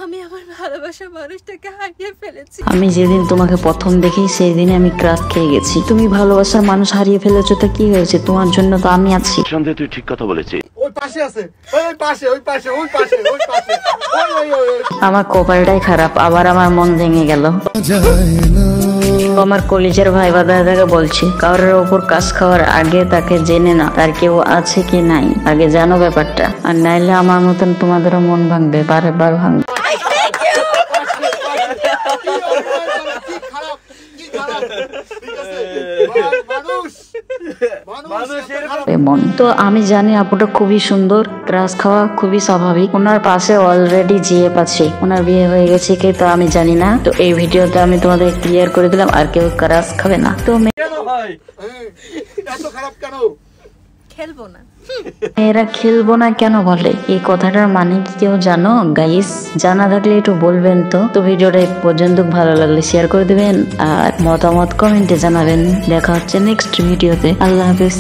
আমি আমার ভালোবাসার মানুষটাকে হারিয়ে ফেলেছি। আমি যেদিন তোমাকে প্রথম দেখি সেই দিনে আমি ক্রাশ খেয়ে গেছি। তুমি ভালোবাসার মানুষ হারিয়ে ফেলেছো, তো কি হয়েছে? তোমার জন্য তো আমি আছি। সন্দেহ, তুই ঠিক কথা বলেছিস। ওই পাশে আছে, ওই পাশে, ওই পাশে, ওই পাশে, ওই পাশে, ওই আমার কপালটাই খারাপ, আবার আমার মন ভেঙে গেল। আমার কলিজার ভাই বা দাদাকে বলছি, কারোর ওপর কাজ খাওয়ার আগে তাকে জেনে না তার কেউ আছে কি নাই, আগে জানো ব্যাপারটা। আর নাইলে আমার মতন তোমাদেরও মন ভাঙবে, বারবার ভাঙবে। তো আমি জানি আপুটা খুবই সুন্দর, ক্রাশ খাওয়া খুবই স্বাভাবিক। ওনার পাশে অলরেডি জিএফ আছে, ওনার বিয়ে হয়ে গেছে কি তো আমি জানি না। তো এই ভিডিওতে আমি তোমাদের ক্লিয়ার করে দিলাম, আর কেউ ক্রাশ খাবে না। তো খেলবো না। এরা খেলবো না কেন বলে, এই কথাটার মানে কি কেউ জানো গাইস? জানা থাকলে একটু বলবেন। তো ভিডিওটা এই পর্যন্ত, ভালো লাগলে শেয়ার করে দিবেন আর মতামত কমেন্টে জানাবেন। দেখা হচ্ছে নেক্সট ভিডিওতে। আল্লাহ হাফিজ।